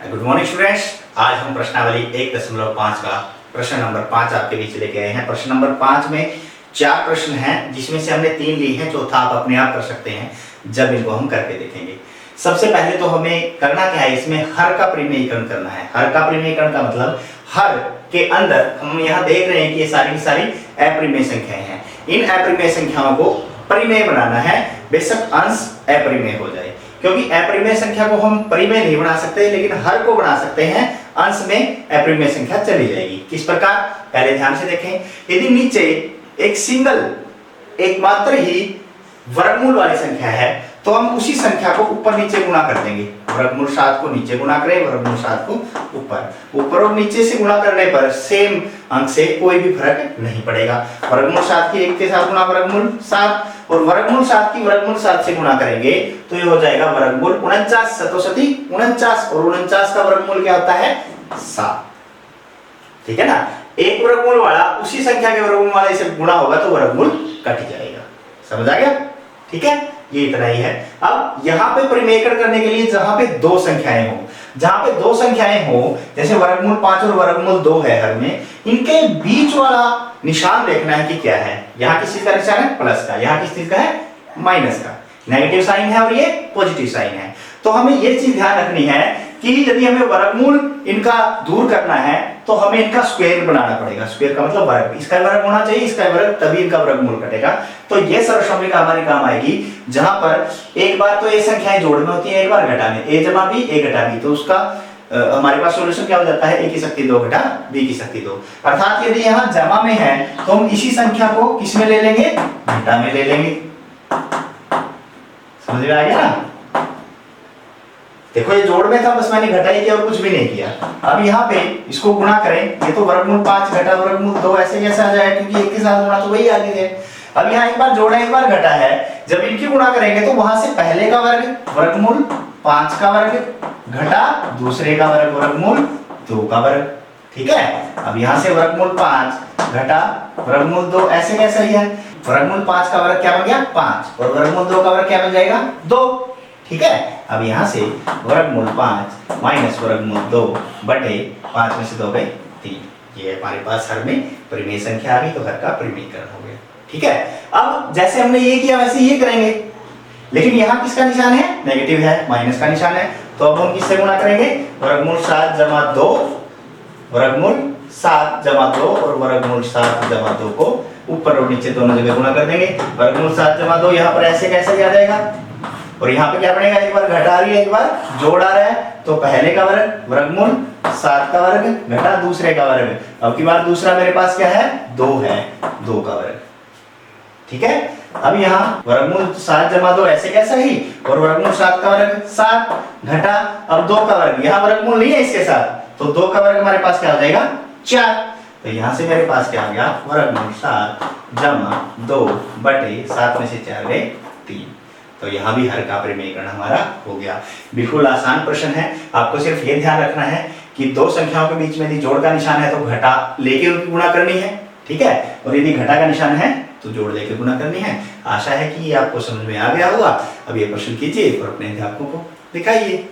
Good morning students. आज हम प्रश्नावली 1.5 का प्रश्न नंबर 5 आपके बीच लेके आए हैं। प्रश्न नंबर 5 में 4 प्रश्न हैं, जिसमें से हमने 3 लिए हैं, चौथा आप अपने आप कर सकते हैं जब इनको हम करके देखेंगे। सबसे पहले तो हमें करना क्या है, इसमें हर का परिमेयीकरण करना है। हर का परिमेयीकरण का मतलब हर के अंदर हम यहाँ देख रहे हैं कि ये सारी की सारी अपरिमेय संख्याएं हैं। इन अपरिमेय संख्याओं को परिमेय बनाना है, बेशक अंश अपरिमेय हो जाए, क्योंकि अपरिमेय संख्या को हम परिमेय नहीं बना सकते, लेकिन हर को बना सकते हैं। अंश में अपरिमेय संख्या चली जाएगी। किस प्रकार, पहले ध्यान से देखें। यदि नीचे एक सिंगल एकमात्र ही वर्गमूल वाली संख्या है, तो हम उसी संख्या को ऊपर नीचे गुणा कर देंगे। वर्गमूल 7 को नीचे गुणा करें, वर्गमूल 7 को ऊपर और नीचे से गुणा करने पर सेम अंक से कोई भी फर्क नहीं पड़ेगा। वर्गमूल 7 की 1 के साथ गुणा वर्गमूल 7, और वर्गमूल 7 की वर्गमूल 7 से गुणा करेंगे तो ये हो जाएगा वर्गमूल 49। सतोशती 49, और 49 का वर्गमूल क्या होता है, 7। ठीक है ना। एक वर्गमूल वाला उसी संख्या के वर्गमूल वाले से गुणा होगा तो वर्गमूल कट जाएगा। समझ आ गया? ठीक है, ये इतना ही है। अब यहाँ पे परिमेयीकरण करने के लिए जहां पे दो संख्याएं हो, जहां पे दो संख्याएं हो, जैसे वर्गमूल 5 और वर्गमूल 2 है हर में, इनके बीच वाला निशान देखना है कि क्या है। यहाँ किस चीज का निशान है, प्लस का, यहाँ किस चीज का है, माइनस का। नेगेटिव साइन है और ये पॉजिटिव साइन है। तो हमें ये चीज ध्यान रखनी है कि यदि हमें वर्गमूल इनका दूर करना है तो हमें इनका स्क्वायर बनाना पड़ेगा। स्क्वायर का मतलब वर्ग, इसका वर्ग होना चाहिए, इसका वर्ग, तभी इनका वर्गमूल कटेगा। तो ये सर्वसम्मिका हमारे काम आएगी, जहां पर एक बार तो ये संख्याएं जोड़ में होती है, एक बार घटा में, a जमा b a घटा b, तो उसका हमारे पास सॉल्यूशन क्या हो जाता है, a की शक्ति 2 घटा b की शक्ति 2। अर्थात यदि यहाँ जमा में है तो हम इसी संख्या को किस में ले लेंगे, घटा में ले लेंगे। समझ में आ गया ना। देखो ये जोड़ में था, बस मैंने घटाई किया और कुछ भी नहीं किया। अब यहाँ पे इसको गुणा करें, ये तो वर्गमूल 5 घटा वर्गमूल 2 ऐसे कैसे आ जाएगा, क्योंकि एक के साथ गुणा तो वही आगे है। अब यहाँ एक बार जोड़ा एक बार घटा है, जब इनकी गुणा करेंगे तो वहां से पहले का वर्ग वर्गमूल 5 का वर्ग घटा दूसरे का वर्ग वर्गमूल 2 का वर्ग। ठीक है। अब यहाँ से वर्गमूल 5 घटा वर्गमूल 2 ऐसे कैसे ही है, वर्गमूल 5 का वर्ग क्या बन गया, 5, और वर्गमूल 2 का वर्ग क्या बन जाएगा, 2। ठीक है। अब यहाँ से वर्गमूल 5 माइनस वर्गमूल 2 बटे 5 में से 2 गए 3। ये हमारे पास हर में परिमेय संख्या आ गई, तो हर का परिमेयीकरण हो गया। ठीक है। अब जैसे हमने ये किया वैसे ये करेंगे, लेकिन यहाँ किसका निशान है, नेगेटिव है, माइनस का निशान है। तो अब हम किससे गुणा करेंगे, वर्गमूल 7 जमा 2, वर्गमूल 7 जमा 2 और वर्गमूल 7 जमा 2 को ऊपर और नीचे दोनों जगह गुणा कर देंगे। वर्गमूल 7 जमा 2 यहाँ पर ऐसे कैसे आ जाएगा, और यहाँ पे क्या बनेगा, एक बार घटा रही है एक बार जोड़ आ रहा है, तो पहले का वर्ग वर्गमूल 7 का वर्ग घटा दूसरे का वर्ग। अब की बार दूसरा मेरे पास क्या है, 2 है, 2 का वर्ग। ठीक है। अब यहाँ वर्गमूल 7 जमा 2 ऐसे कैसा ही, और वर्गमूल 7 का वर्ग 7 घटा अब 2 का वर्ग, यहाँ वर्गमूल नहीं है इसके साथ, तो 2 का वर्ग हमारे पास क्या हो जाएगा, 4। तो यहाँ से मेरे पास क्या आ गया, वर्गमूल 7 जमा 2 बटे 7 में से 4 गए 3। तो यहाँ भी हर का परिमेयीकरण हमारा हो गया। बिल्कुल आसान प्रश्न है। आपको सिर्फ ये ध्यान रखना है कि दो संख्याओं के बीच में यदि जोड़ का निशान है तो घटा लेके उनकी गुणा करनी है। ठीक है। और यदि घटा का निशान है तो जोड़ लेके गुणा करनी है। आशा है कि ये आपको समझ में आ गया होगा। अब ये प्रश्न कीजिए और अपने अध्यापकों को दिखाइए।